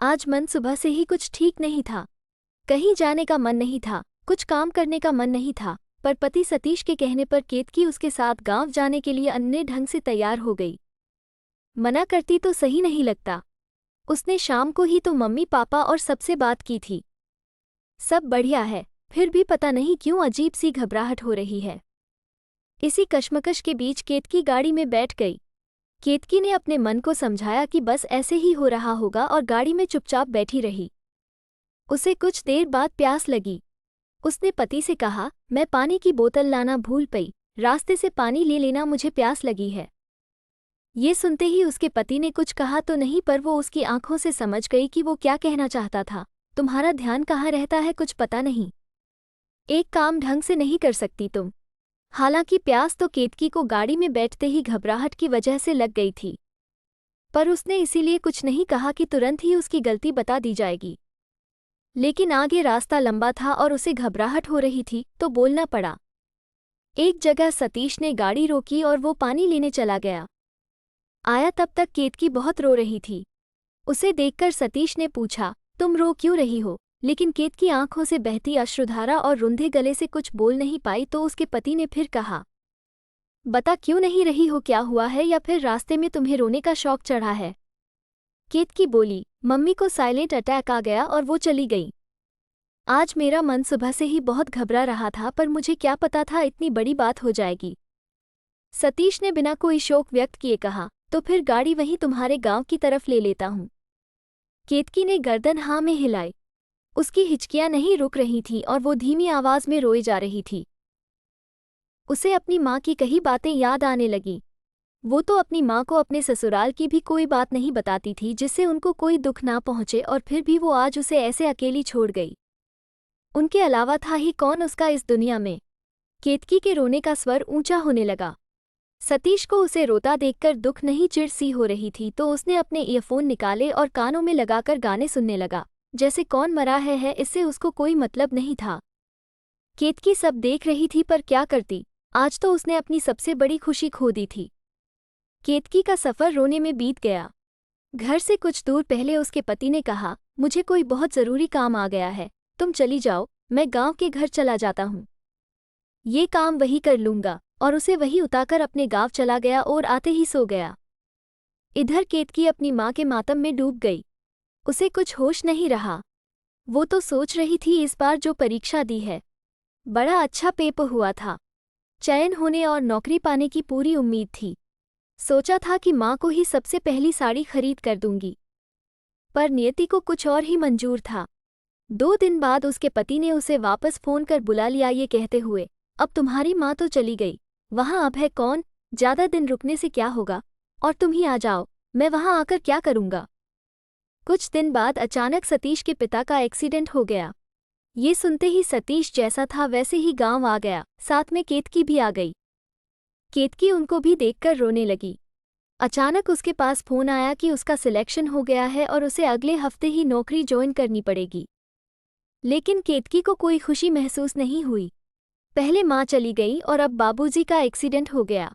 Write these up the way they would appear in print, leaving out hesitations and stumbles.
आज मन सुबह से ही कुछ ठीक नहीं था। कहीं जाने का मन नहीं था, कुछ काम करने का मन नहीं था, पर पति सतीश के कहने पर केतकी उसके साथ गांव जाने के लिए अन्य ढंग से तैयार हो गई। मना करती तो सही नहीं लगता। उसने शाम को ही तो मम्मी पापा और सबसे बात की थी। सब बढ़िया है, फिर भी पता नहीं क्यों अजीब सी घबराहट हो रही है। इसी कश्मकश के बीच केतकी गाड़ी में बैठ गई। केतकी ने अपने मन को समझाया कि बस ऐसे ही हो रहा होगा और गाड़ी में चुपचाप बैठी रही। उसे कुछ देर बाद प्यास लगी। उसने पति से कहा, मैं पानी की बोतल लाना भूल गई, रास्ते से पानी ले लेना, मुझे प्यास लगी है। ये सुनते ही उसके पति ने कुछ कहा तो नहीं, पर वो उसकी आंखों से समझ गई कि वो क्या कहना चाहता था। तुम्हारा ध्यान कहाँ रहता है कुछ पता नहीं। एक काम ढंग से नहीं कर सकती तुम। हालांकि प्यास तो केतकी को गाड़ी में बैठते ही घबराहट की वजह से लग गई थी, पर उसने इसीलिए कुछ नहीं कहा कि तुरंत ही उसकी गलती बता दी जाएगी। लेकिन आगे रास्ता लंबा था और उसे घबराहट हो रही थी तो बोलना पड़ा। एक जगह सतीश ने गाड़ी रोकी और वो पानी लेने चला गया। आया तब तक केतकी बहुत रो रही थी। उसे देखकर सतीश ने पूछा, तुम रो क्यों रही हो? लेकिन केतकी आंखों से बहती अश्रुधारा और रुंधे गले से कुछ बोल नहीं पाई तो उसके पति ने फिर कहा, बता क्यों नहीं रही हो, क्या हुआ है, या फिर रास्ते में तुम्हें रोने का शौक चढ़ा है? केतकी बोली, मम्मी को साइलेंट अटैक आ गया और वो चली गई। आज मेरा मन सुबह से ही बहुत घबरा रहा था, पर मुझे क्या पता था इतनी बड़ी बात हो जाएगी। सतीश ने बिना कोई शोक व्यक्त किए कहा, तो फिर गाड़ी वहीं तुम्हारे गांव की तरफ ले लेता हूं। केतकी ने गर्दन हाँ में हिलाई। उसकी हिचकियां नहीं रुक रही थीं और वो धीमी आवाज में रोई जा रही थी। उसे अपनी माँ की कही बातें याद आने लगीं। वो तो अपनी माँ को अपने ससुराल की भी कोई बात नहीं बताती थी जिससे उनको कोई दुख ना पहुंचे, और फिर भी वो आज उसे ऐसे अकेली छोड़ गई। उनके अलावा था ही कौन उसका इस दुनिया में। केतकी के रोने का स्वर ऊंचा होने लगा। सतीश को उसे रोता देखकर दुख नहीं चिढ़ सी हो रही थी, तो उसने अपने ईयरफोन निकाले और कानों में लगाकर गाने सुनने लगा। जैसे कौन मरा है इससे उसको कोई मतलब नहीं था। केतकी सब देख रही थी, पर क्या करती, आज तो उसने अपनी सबसे बड़ी खुशी खो दी थी। केतकी का सफ़र रोने में बीत गया। घर से कुछ दूर पहले उसके पति ने कहा, मुझे कोई बहुत ज़रूरी काम आ गया है, तुम चली जाओ, मैं गांव के घर चला जाता हूँ। ये काम वही कर लूँगा, और उसे वही उतारकर अपने गांव चला गया और आते ही सो गया। इधर केतकी अपनी माँ के मातम में डूब गई। उसे कुछ होश नहीं रहा। वो तो सोच रही थी इस बार जो परीक्षा दी है, बड़ा अच्छा पेपर हुआ था, चयन होने और नौकरी पाने की पूरी उम्मीद थी। सोचा था कि माँ को ही सबसे पहली साड़ी खरीद कर दूंगी, पर नियति को कुछ और ही मंजूर था। 2 दिन बाद उसके पति ने उसे वापस फोन कर बुला लिया, ये कहते हुए, अब तुम्हारी माँ तो चली गई, वहाँ अब है कौन, ज़्यादा दिन रुकने से क्या होगा, और तुम ही आ जाओ, मैं वहाँ आकर क्या करूँगा। कुछ दिन बाद अचानक सतीश के पिता का एक्सीडेंट हो गया। ये सुनते ही सतीश जैसा था वैसे ही गांव आ गया, साथ में केतकी भी आ गई। केतकी उनको भी देखकर रोने लगी। अचानक उसके पास फोन आया कि उसका सिलेक्शन हो गया है और उसे अगले हफ्ते ही नौकरी ज्वाइन करनी पड़ेगी। लेकिन केतकी को कोई खुशी महसूस नहीं हुई। पहले माँ चली गई और अब बाबूजी का एक्सीडेंट हो गया।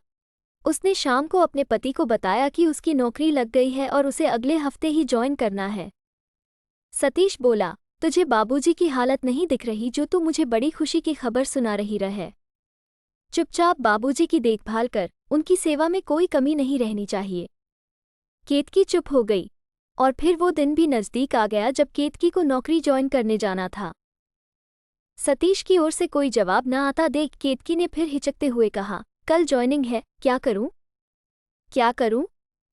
उसने शाम को अपने पति को बताया कि उसकी नौकरी लग गई है और उसे अगले हफ्ते ही ज्वाइन करना है। सतीश बोला, तुझे बाबूजी की हालत नहीं दिख रही जो तू मुझे बड़ी खुशी की खबर सुना रही है। चुपचाप बाबूजी की देखभाल कर, उनकी सेवा में कोई कमी नहीं रहनी चाहिए। केतकी चुप हो गई, और फिर वो दिन भी नज़दीक आ गया जब केतकी को नौकरी ज्वाइन करने जाना था। सतीश की ओर से कोई जवाब न आता देख केतकी ने फिर हिचकते हुए कहा, कल ज्वाइनिंग है, क्या करूं? क्या करूं?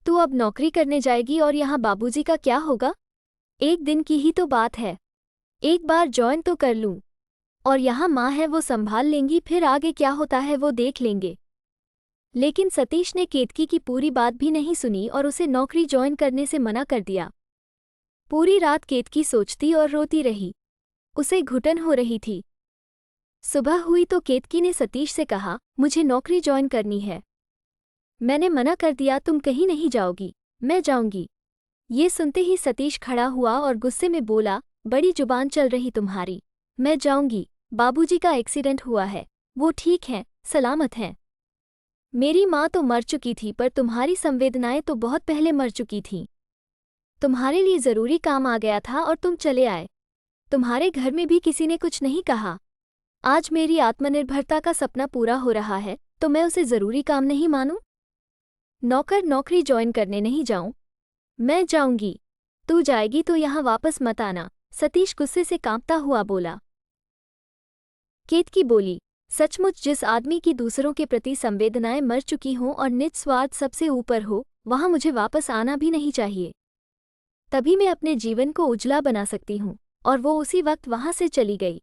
तू अब नौकरी करने जाएगी और यहाँ बाबूजी का क्या होगा? एक दिन की ही तो बात है, एक बार ज्वाइन तो कर लूं, और यहाँ माँ है वो संभाल लेंगी, फिर आगे क्या होता है वो देख लेंगे। लेकिन सतीश ने केतकी की पूरी बात भी नहीं सुनी और उसे नौकरी ज्वाइन करने से मना कर दिया। पूरी रात केतकी सोचती और रोती रही। उसे घुटन हो रही थी। सुबह हुई तो केतकी ने सतीश से कहा, मुझे नौकरी ज्वाइन करनी है। मैंने मना कर दिया, तुम कहीं नहीं जाओगी, मैं जाऊंगी। ये सुनते ही सतीश खड़ा हुआ और गुस्से में बोला, बड़ी जुबान चल रही तुम्हारी, मैं जाऊंगी, बाबूजी का एक्सीडेंट हुआ है, वो ठीक हैं, सलामत हैं। मेरी माँ तो मर चुकी थी, पर तुम्हारी संवेदनाएं तो बहुत पहले मर चुकी थीं। तुम्हारे लिए ज़रूरी काम आ गया था और तुम चले आए। तुम्हारे घर में भी किसी ने कुछ नहीं कहा। आज मेरी आत्मनिर्भरता का सपना पूरा हो रहा है, तो मैं उसे ज़रूरी काम नहीं मानूं? नौकर नौकरी ज्वाइन करने नहीं जाऊं? मैं जाऊंगी। तू जाएगी तो यहाँ वापस मत आना, सतीश गुस्से से कांपता हुआ बोला। केतकी बोली, सचमुच जिस आदमी की दूसरों के प्रति संवेदनाएं मर चुकी हों और निज स्वार्थ सबसे ऊपर हो, वहां मुझे वापस आना भी नहीं चाहिए। तभी मैं अपने जीवन को उजला बना सकती हूँ। और वो उसी वक्त वहां से चली गई।